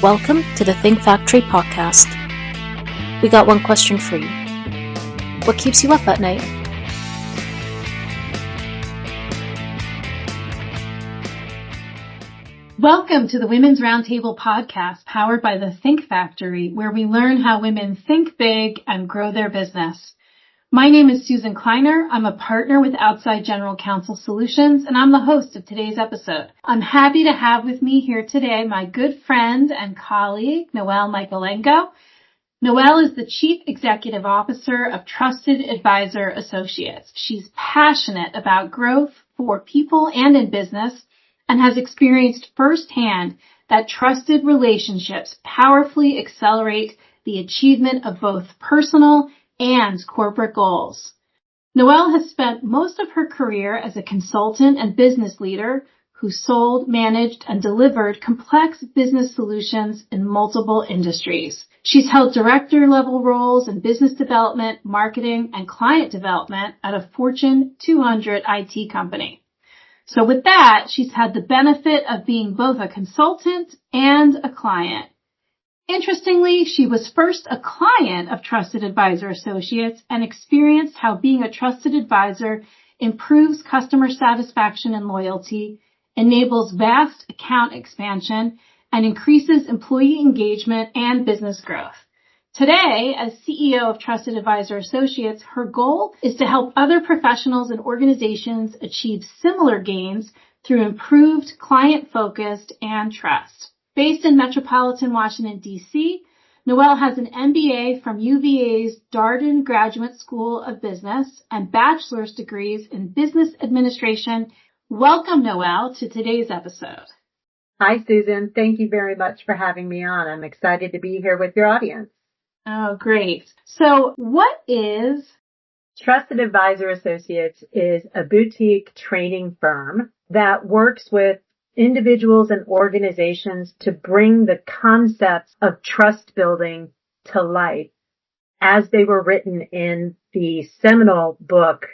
Welcome to the Think Factory podcast. We got one question for you. What keeps you up at night? Welcome to the Women's Roundtable podcast powered by the Think Factory, where we learn how women think big and grow their business. My name is Susan Kleiner. I'm a partner with Outside General Counsel Solutions, and I'm the host of today's episode. I'm happy to have with me here today my good friend and colleague, Noelle Mykolenko. Noelle is the Chief Executive Officer of Trusted Advisor Associates. She's passionate about growth for people and in business and has experienced firsthand that trusted relationships powerfully accelerate the achievement of both personal and corporate goals. Noelle has spent most of her career as a consultant and business leader who sold, managed, and delivered complex business solutions in multiple industries. She's held director-level roles in business development, marketing, and client development at a Fortune 200 IT company. So with that, she's had the benefit of being both a consultant and a client. Interestingly, she was first a client of Trusted Advisor Associates and experienced how being a trusted advisor improves customer satisfaction and loyalty, enables vast account expansion, and increases employee engagement and business growth. Today, as CEO of Trusted Advisor Associates, her goal is to help other professionals and organizations achieve similar gains through improved client focus and trust. Based in metropolitan Washington, D.C., Noelle has an MBA from UVA's Darden Graduate School of Business and bachelor's degrees in business administration. Welcome, Noelle, to today's episode. Hi, Susan. Thank you very much for having me on. I'm excited to be here with your audience. Oh, great. So what is Trusted Advisor Associates is a boutique training firm that works with individuals and organizations to bring the concepts of trust building to life as they were written in the seminal book,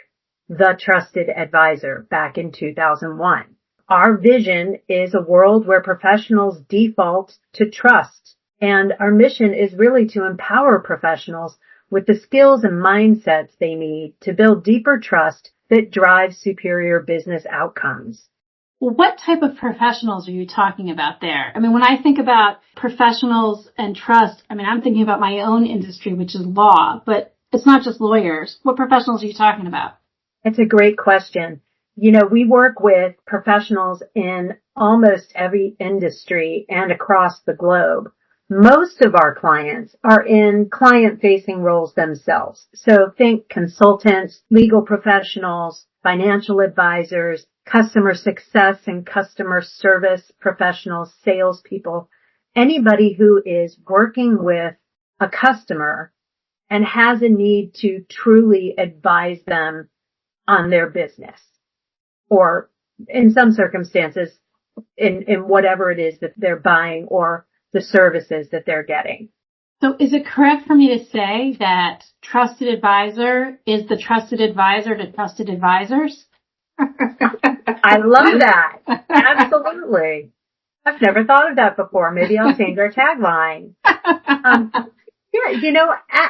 The Trusted Advisor, back in 2001. Our vision is a world where professionals default to trust, and our mission is really to empower professionals with the skills and mindsets they need to build deeper trust that drives superior business outcomes. Well, what type of professionals are you talking about there? I mean, when I think about professionals and trust, I'm thinking about my own industry, which is law, but it's not just lawyers. What professionals are you talking about? It's a great question. We work with professionals in almost every industry and across the globe. Most of our clients are in client-facing roles themselves. So think consultants, legal professionals, financial advisors, customer success and customer service professionals, salespeople, anybody who is working with a customer and has a need to truly advise them on their business, or in some circumstances, in whatever it is that they're buying or the services that they're getting. So is it correct for me to say that Trusted Advisor is the trusted advisor to trusted advisors? I love that. Absolutely. I've never thought of that before. Maybe I'll change our tagline.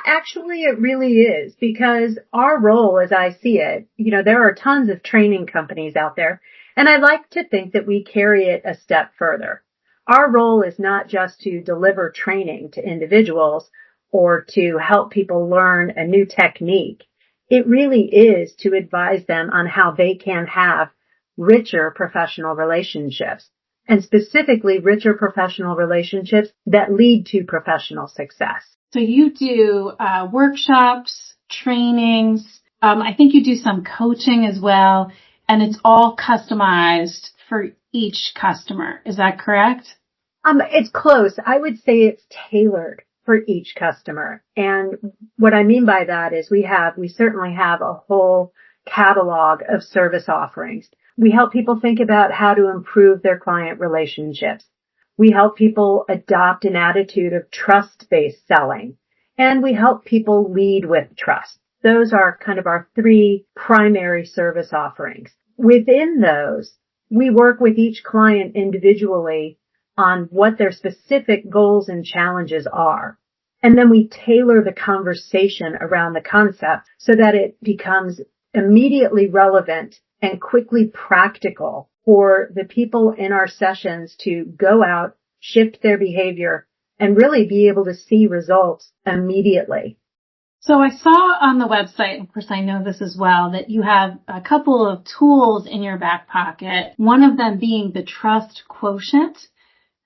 Actually it really is, because our role, as I see it, there are tons of training companies out there, and I like to think that we carry it a step further. Our role is not just to deliver training to individuals or to help people learn a new technique. It really is to advise them on how they can have richer professional relationships, and specifically richer professional relationships that lead to professional success. So you do workshops, trainings. I think you do some coaching as well, and it's all customized for each customer. Is that correct? It's close. I would say it's tailored for each customer. And what I mean by that is we certainly have a whole catalog of service offerings. We help people think about how to improve their client relationships. We help people adopt an attitude of trust-based selling, and we help people lead with trust. Those are kind of our three primary service offerings. Within those, we work with each client individually on what their specific goals and challenges are. And then we tailor the conversation around the concept so that it becomes immediately relevant and quickly practical for the people in our sessions to go out, shift their behavior, and really be able to see results immediately. So I saw on the website, of course I know this as well, that you have a couple of tools in your back pocket, one of them being the trust quotient.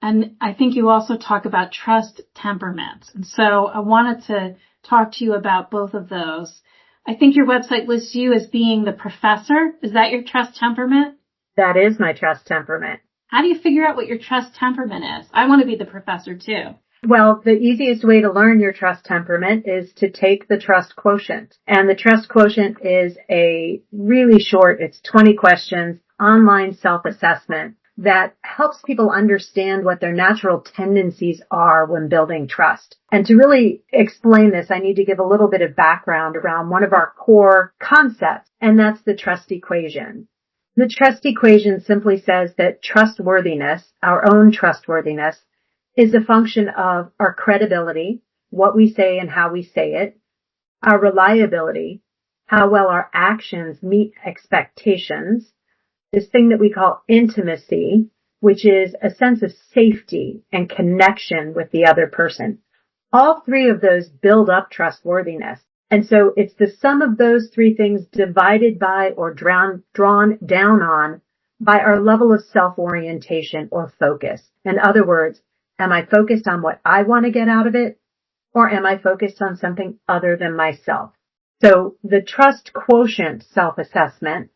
And I think you also talk about trust temperaments. And so I wanted to talk to you about both of those. I think your website lists you as being the professor. Is that your trust temperament? That is my trust temperament. How do you figure out what your trust temperament is? I want to be the professor too. Well, the easiest way to learn your trust temperament is to take the trust quotient. And the trust quotient is a really short, it's 20 questions, online self-assessment that helps people understand what their natural tendencies are when building trust. And to really explain this, I need to give a little bit of background around one of our core concepts, and that's the trust equation. The trust equation simply says that trustworthiness, our own trustworthiness, is a function of our credibility, what we say and how we say it, our reliability, how well our actions meet expectations, this thing that we call intimacy, which is a sense of safety and connection with the other person. All three of those build up trustworthiness. And so it's the sum of those three things divided by or drawn down on by our level of self-orientation or focus. In other words, am I focused on what I want to get out of it, or am I focused on something other than myself? So the trust quotient self-assessment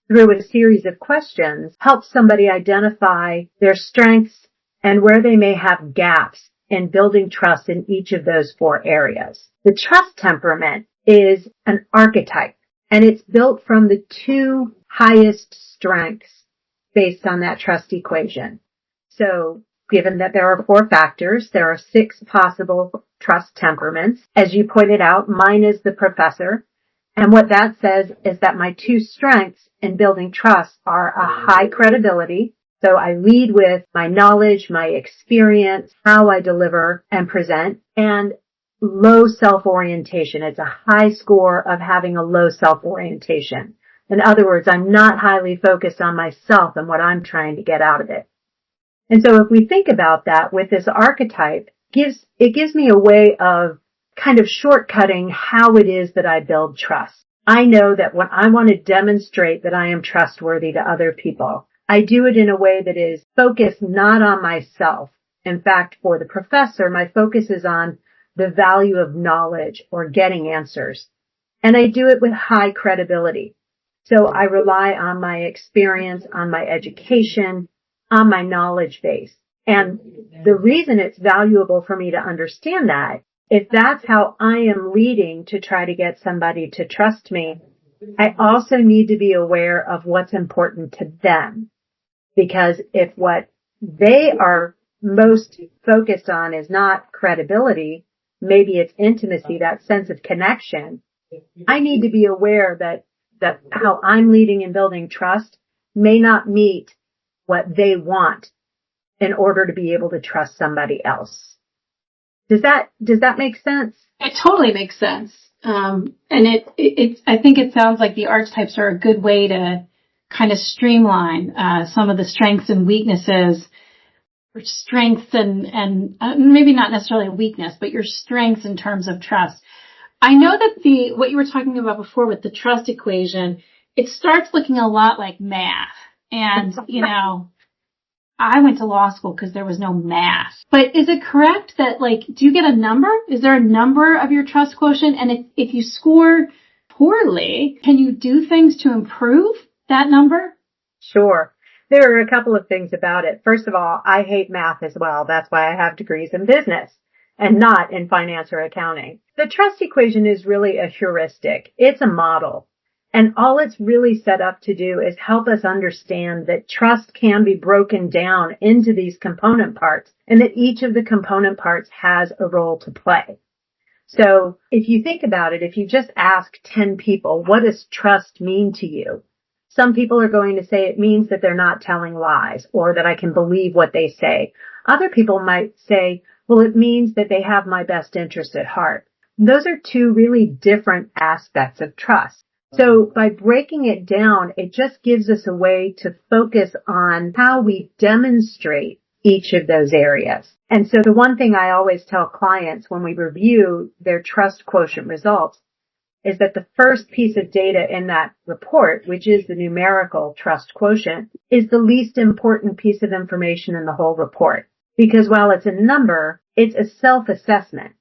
through a series of questions helps somebody identify their strengths and where they may have gaps in building trust in each of those four areas. The trust temperament is an archetype, and it's built from the two highest strengths based on that trust equation. So given that there are four factors, there are 6 possible trust temperaments. As you pointed out, mine is the professor. And what that says is that my 2 strengths in building trust are a high credibility. So I lead with my knowledge, my experience, how I deliver and present, and low self-orientation. It's a high score of having a low self-orientation. In other words, I'm not highly focused on myself and what I'm trying to get out of it. And so if we think about that with this archetype, it gives me a way of kind of shortcutting how it is that I build trust. I know that when I want to demonstrate that I am trustworthy to other people, I do it in a way that is focused not on myself. In fact, for the professor, my focus is on the value of knowledge or getting answers. And I do it with high credibility. So I rely on my experience, on my education, on my knowledge base. And the reason it's valuable for me to understand that, if that's how I am leading to try to get somebody to trust me, I also need to be aware of what's important to them. Because if what they are most focused on is not credibility, maybe it's intimacy, that sense of connection, I need to be aware that how I'm leading and building trust may not meet what they want in order to be able to trust somebody else. Does that make sense? It totally makes sense. And I think it sounds like the archetypes are a good way to kind of streamline, some of the strengths and weaknesses, or strengths and maybe not necessarily a weakness, but your strengths in terms of trust. I know that what you were talking about before with the trust equation, it starts looking a lot like math. And, I went to law school because there was no math. But is it correct that, do you get a number? Is there a number of your trust quotient? And if you score poorly, can you do things to improve that number? Sure. There are a couple of things about it. First of all, I hate math as well. That's why I have degrees in business and not in finance or accounting. The trust equation is really a heuristic. It's a model. And all it's really set up to do is help us understand that trust can be broken down into these component parts and that each of the component parts has a role to play. So if you think about it, if you just ask 10 people, what does trust mean to you? Some people are going to say it means that they're not telling lies or that I can believe what they say. Other people might say, well, it means that they have my best interest at heart. Those are two really different aspects of trust. So by breaking it down, it just gives us a way to focus on how we demonstrate each of those areas. And so the one thing I always tell clients when we review their trust quotient results is that the first piece of data in that report, which is the numerical trust quotient, is the least important piece of information in the whole report. Because while it's a number, it's a self-assessment.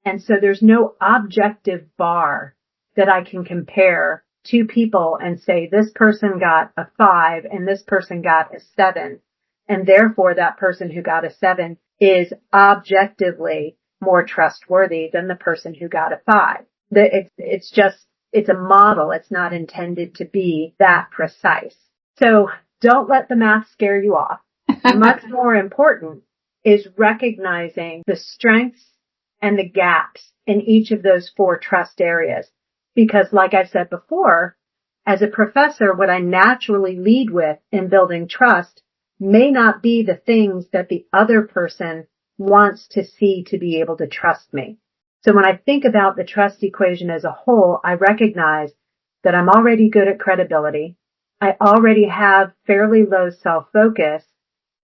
And so there's no objective bar that I can compare two people and say this person got a 5 and this person got a 7. And therefore that person who got a 7 is objectively more trustworthy than the person who got a 5. It's a model. It's not intended to be that precise. So don't let the math scare you off. Much more important is recognizing the strengths and the gaps in each of those 4 trust areas. Because like I said before, as a professor, what I naturally lead with in building trust may not be the things that the other person wants to see to be able to trust me. So when I think about the trust equation as a whole, I recognize that I'm already good at credibility. I already have fairly low self-focus.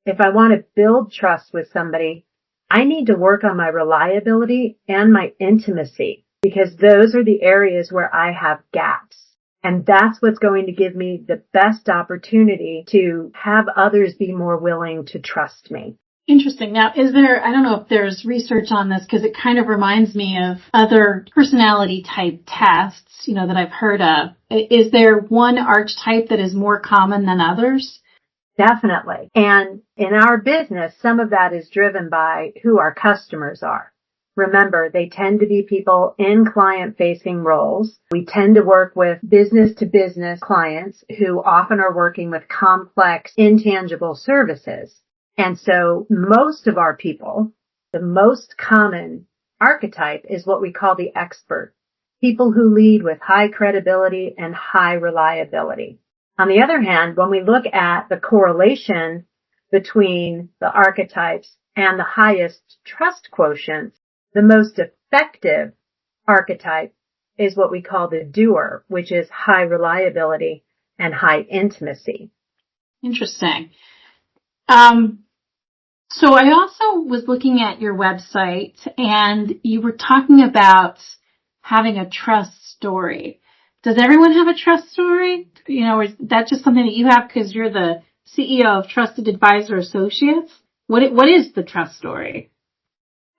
If I want to build trust with somebody, I need to work on my reliability and my intimacy because those are the areas where I have gaps. And that's what's going to give me the best opportunity to have others be more willing to trust me. Interesting. Now, I don't know if there's research on this because it kind of reminds me of other personality type tests, that I've heard of. Is there one archetype that is more common than others? Definitely. And in our business, some of that is driven by who our customers are. Remember, they tend to be people in client-facing roles. We tend to work with business-to-business clients who often are working with complex, intangible services. And so most of our people, the most common archetype is what we call the expert. People who lead with high credibility and high reliability. On the other hand, when we look at the correlation between the archetypes and the highest trust quotients, the most effective archetype is what we call the doer, which is high reliability and high intimacy. Interesting. So I also was looking at your website and you were talking about having a trust story. Does everyone have a trust story? Is that just something that you have because you're the CEO of Trusted Advisor Associates? What is the trust story?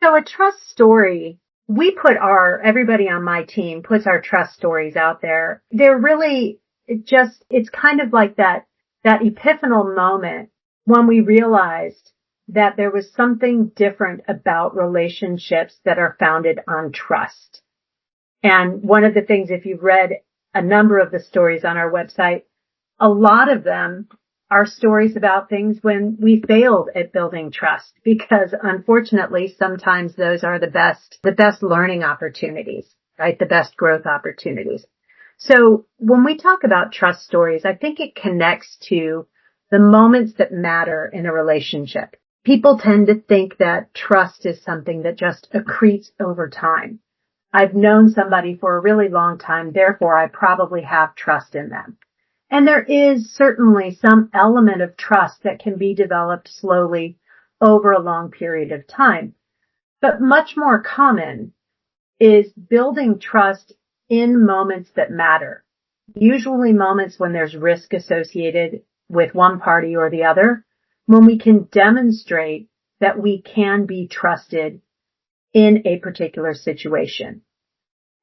So a trust story, everybody on my team puts our trust stories out there. They're really it's kind of like that epiphanal moment when we realized that there was something different about relationships that are founded on trust. And one of the things, if you've read a number of the stories on our website, a lot of them are stories about things when we failed at building trust, because unfortunately, sometimes those are the best learning opportunities, right? The best growth opportunities. So when we talk about trust stories, I think it connects to the moments that matter in a relationship. People tend to think that trust is something that just accretes over time. I've known somebody for a really long time, therefore I probably have trust in them. And there is certainly some element of trust that can be developed slowly over a long period of time. But much more common is building trust in moments that matter. Usually moments when there's risk associated with one party or the other, when we can demonstrate that we can be trusted in a particular situation.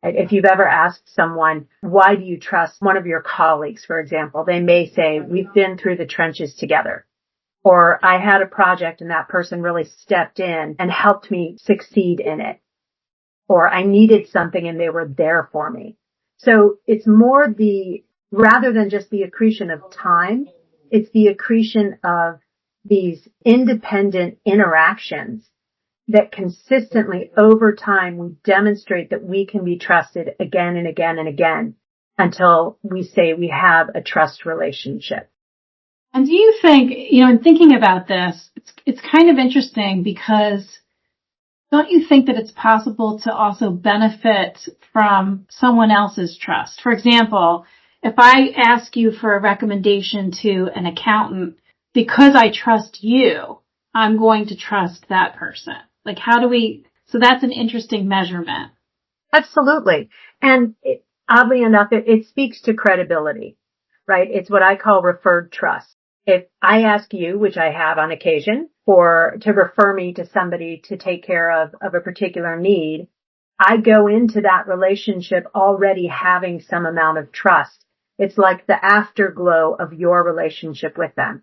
If you've ever asked someone, why do you trust one of your colleagues, for example, they may say, we've been through the trenches together. Or I had a project and that person really stepped in and helped me succeed in it. Or I needed something and they were there for me. So it's more rather than just the accretion of time, it's the accretion of these independent interactions that consistently over time we demonstrate that we can be trusted again and again and again until we say we have a trust relationship. And do you think, in thinking about this, it's kind of interesting because don't you think that it's possible to also benefit from someone else's trust? For example, if I ask you for a recommendation to an accountant, because I trust you, I'm going to trust that person. Like, so that's an interesting measurement. Absolutely. And oddly enough, it speaks to credibility, right? It's what I call referred trust. If I ask you, which I have on occasion, to refer me to somebody to take care of a particular need, I go into that relationship already having some amount of trust. It's like the afterglow of your relationship with them.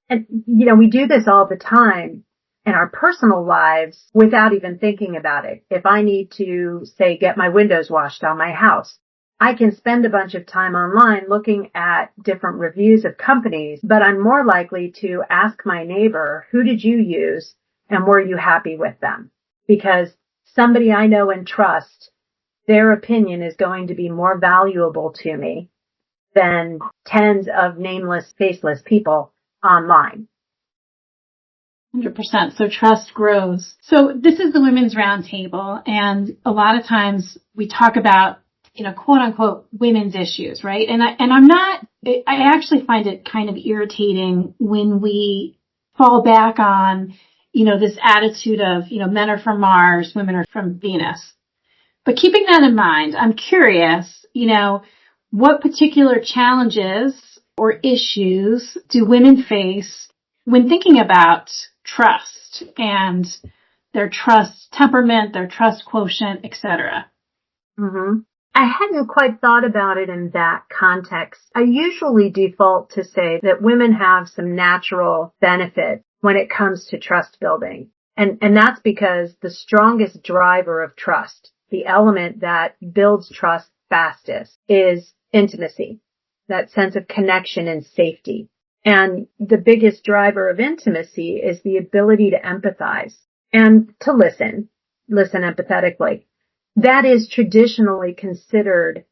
And, we do this all the time in our personal lives without even thinking about it. If I need to, say, get my windows washed on my house, I can spend a bunch of time online looking at different reviews of companies, but I'm more likely to ask my neighbor, who did you use and were you happy with them? Because somebody I know and trust, their opinion is going to be more valuable to me than tens of nameless, faceless people online. 100%. So trust grows. So this is the Women's Roundtable, and a lot of times we talk about, quote unquote, women's issues, right? I actually find it kind of irritating when we fall back on, this attitude of, men are from Mars, women are from Venus. But keeping that in mind, I'm curious, what particular challenges or issues do women face when thinking about trust and their trust temperament, their trust quotient, etc.? Mm-hmm. I hadn't quite thought about it in that context. I usually default to say that women have some natural benefit when it comes to trust building. And that's because the strongest driver of trust, the element that builds trust fastest, is intimacy, that sense of connection and safety. And the biggest driver of intimacy is the ability to empathize and to listen empathetically. That is traditionally considered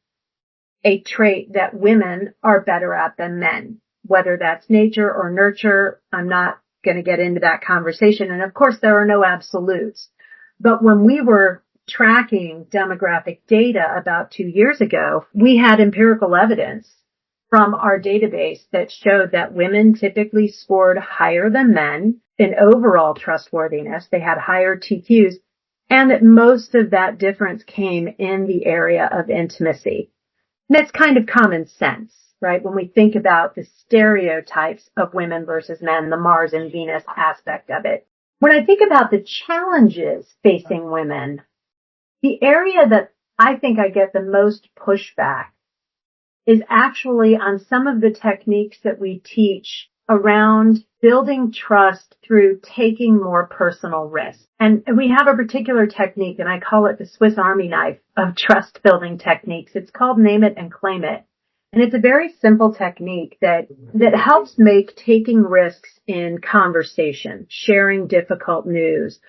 a trait that women are better at than men, whether that's nature or nurture. I'm not going to get into that conversation. And of course, there are no absolutes. But when we were tracking demographic data about 2 years ago, we had empirical evidence from our database that showed that women typically scored higher than men in overall trustworthiness. They had higher TQs, and that most of that difference came in the area of intimacy. And it's kind of common sense, right? When we think about the stereotypes of women versus men, the Mars and Venus aspect of it. When I think about the challenges facing women, the area that I think I get the most pushback is actually on some of the techniques that we teach around building trust through taking more personal risks. And we have a particular technique, and I call it the Swiss Army knife of trust building techniques. It's called Name It and Claim It. And it's a very simple technique that helps make taking risks in conversation, sharing difficult news,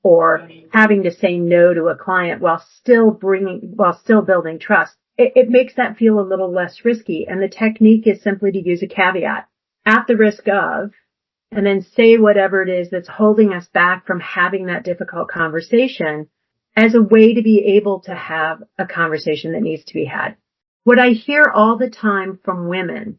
or having to say no to a client while still building trust. It makes that feel a little less risky. And the technique is simply to use a caveat, at the risk of, and then say whatever it is that's holding us back from having that difficult conversation as a way to be able to have a conversation that needs to be had. What I hear all the time from women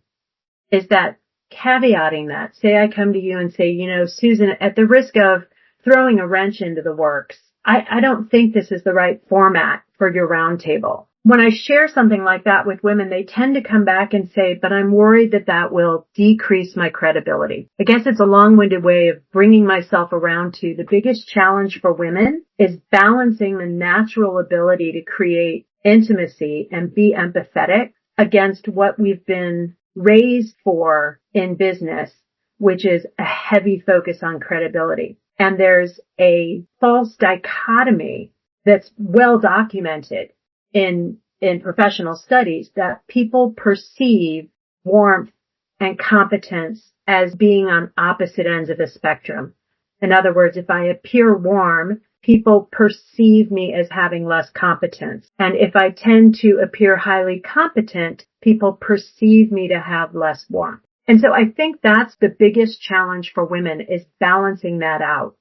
is that caveating that, say I come to you and say, Susan, at the risk of throwing a wrench into the works, I don't think this is the right format for your roundtable. When I share something like that with women, they tend to come back and say, but I'm worried that will decrease my credibility. I guess it's a long-winded way of bringing myself around to the biggest challenge for women is balancing the natural ability to create intimacy and be empathetic against what we've been raised for in business, which is a heavy focus on credibility. And there's a false dichotomy that's well documented in professional studies that people perceive warmth and competence as being on opposite ends of the spectrum. In other words, if I appear warm, people perceive me as having less competence. And if I tend to appear highly competent, people perceive me to have less warmth. And so I think that's the biggest challenge for women is balancing that out.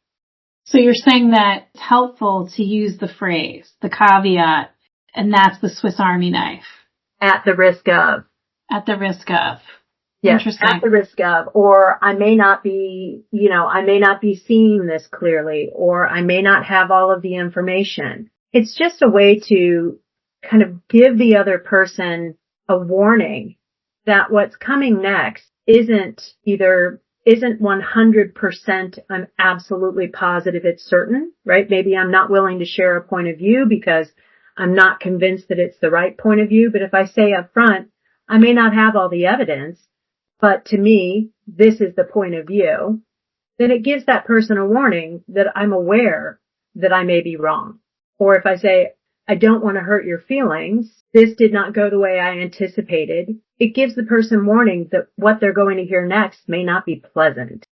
So you're saying that it's helpful to use the phrase, the caveat, and that's the Swiss Army knife. At the risk of. At the risk of. Yes, Interesting. at the risk of, or I may not be, I may not be seeing this clearly, or I may not have all of the information. It's just a way to kind of give the other person a warning that what's coming next isn't 100% I'm absolutely positive it's certain, right? Maybe I'm not willing to share a point of view because I'm not convinced that it's the right point of view. But if I say up front, I may not have all the evidence, but to me, this is the point of view, then it gives that person a warning that I'm aware that I may be wrong. Or if I say, I don't want to hurt your feelings, this did not go the way I anticipated, it gives the person warning that what they're going to hear next may not be pleasant.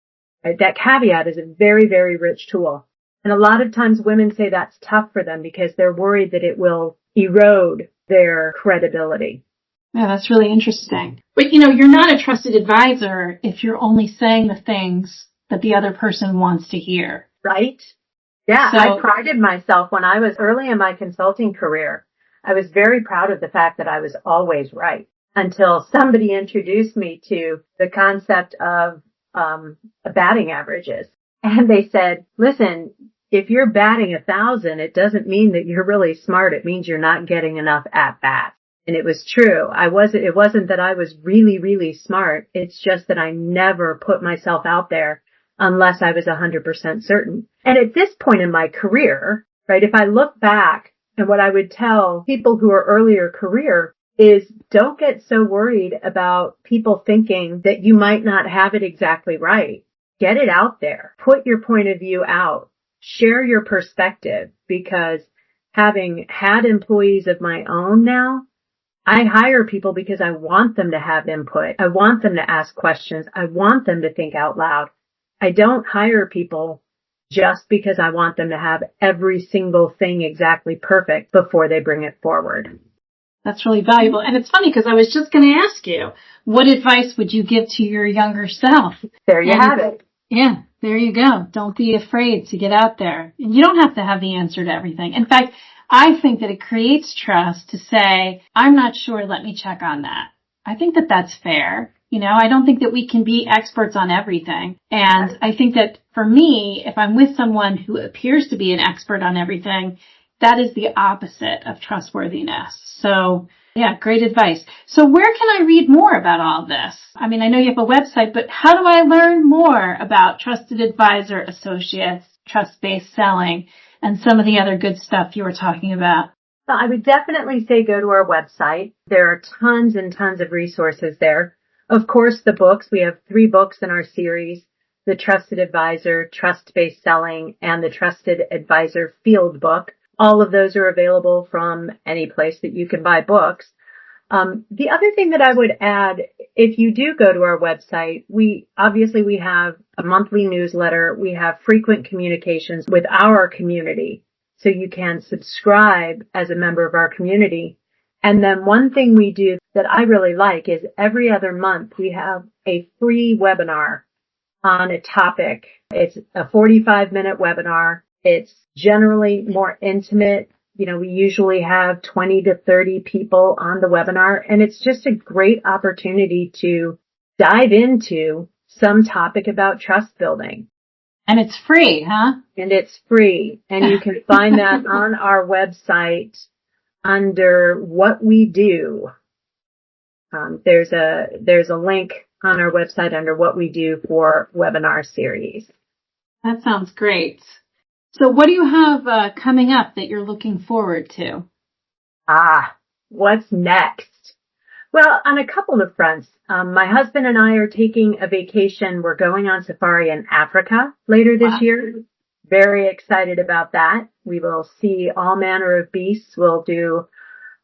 Right? That caveat is a very, very rich tool. And a lot of times women say that's tough for them because they're worried that it will erode their credibility. Yeah, that's really interesting. But you're not a trusted advisor if you're only saying the things that the other person wants to hear. Right? Yeah, So, I prided myself when I was early in my consulting career. I was very proud of the fact that I was always right until somebody introduced me to the concept of batting averages. And they said, listen, if you're batting 1,000, it doesn't mean that you're really smart. It means you're not getting enough at bats. And it was true. It wasn't that I was really, really smart. It's just that I never put myself out there unless I was 100% certain. And at this point in my career, right, if I look back and what I would tell people who are earlier career is don't get so worried about people thinking that you might not have it exactly right. Get it out there. Put your point of view out. Share your perspective, because having had employees of my own now, I hire people because I want them to have input. I want them to ask questions. I want them to think out loud. I don't hire people just because I want them to have every single thing exactly perfect before they bring it forward. that's really valuable. And it's funny because I was just going to ask you, what advice would you give to your younger self? There you have it. Yeah, there you go. Don't be afraid to get out there. And you don't have to have the answer to everything. In fact, I think that it creates trust to say, I'm not sure, let me check on that. I think that that's fair. I don't think that we can be experts on everything. And I think that for me, if I'm with someone who appears to be an expert on everything, that is the opposite of trustworthiness. So yeah, great advice. So where can I read more about all this? I mean, I know you have a website, but how do I learn more about Trusted Advisor Associates, trust-based selling, and some of the other good stuff you were talking about? Well, I would definitely say go to our website. There are tons and tons of resources there. Of course, the books. We have 3 books in our series: The Trusted Advisor, Trust-Based Selling, and the Trusted Advisor Field Book. All of those are available from any place that you can buy books. The other thing that I would add, if you do go to our website, we have a monthly newsletter. We have frequent communications with our community. So you can subscribe as a member of our community. And then one thing we do that I really like is every other month we have a free webinar on a topic. It's a 45-minute webinar. It's generally more intimate. We usually have 20 to 30 people on the webinar, and it's just a great opportunity to dive into some topic about trust building. And it's free, huh? And it's free. And you can find that on our website under what we do. There's a link on our website under what we do for webinar series. That sounds great. So what do you have coming up that you're looking forward to? What's next? Well, on a couple of fronts. My husband and I are taking a vacation. We're going on safari in Africa later this year. Very excited about that. We will see all manner of beasts. We'll do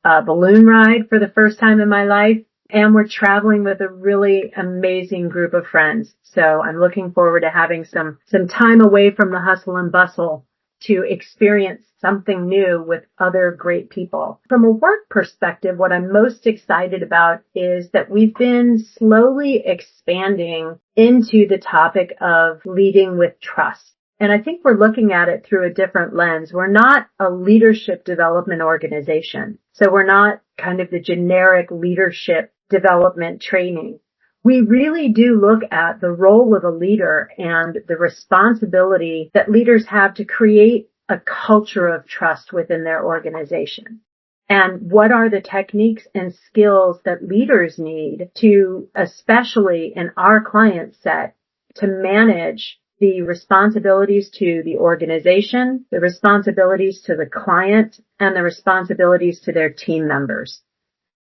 a balloon ride for the first time in my life. And we're traveling with a really amazing group of friends. So I'm looking forward to having some time away from the hustle and bustle to experience something new with other great people. From a work perspective, what I'm most excited about is that we've been slowly expanding into the topic of leading with trust. And I think we're looking at it through a different lens. We're not a leadership development organization. So we're not kind of the generic leadership development training. We really do look at the role of a leader and the responsibility that leaders have to create a culture of trust within their organization. And what are the techniques and skills that leaders need to, especially in our client set, to manage the responsibilities to the organization, the responsibilities to the client, and the responsibilities to their team members.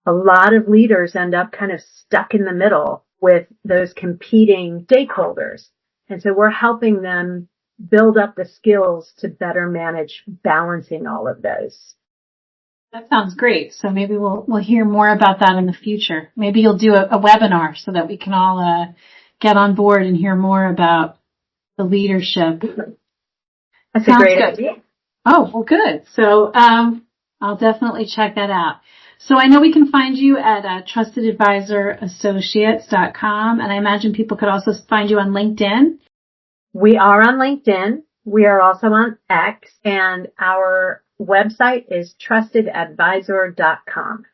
A lot of leaders end up kind of stuck in the middle with those competing stakeholders. And so we're helping them build up the skills to better manage balancing all of those. That sounds great. So maybe we'll hear more about that in the future. Maybe you'll do a webinar so that we can all get on board and hear more about the leadership. That's a great idea. Oh, well, good. So I'll definitely check that out. So I know we can find you at trustedadvisoroassociates.com, and I imagine people could also find you on LinkedIn. We are on LinkedIn. We are also on X, and our website is trustedadvisor.com.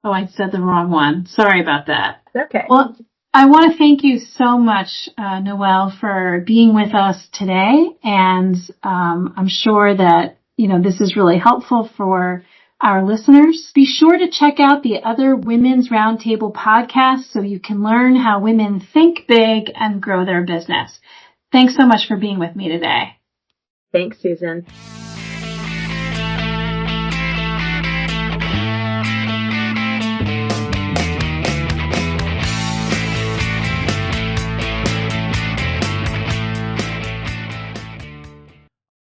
Oh, I said the wrong one. Sorry about that. Okay. Well, I want to thank you so much, Noelle, for being with us today, and I'm sure that, this is really helpful for our listeners. Be sure to check out the other Women's Roundtable podcasts so you can learn how women think big and grow their business. Thanks so much for being with me today. Thanks, Susan.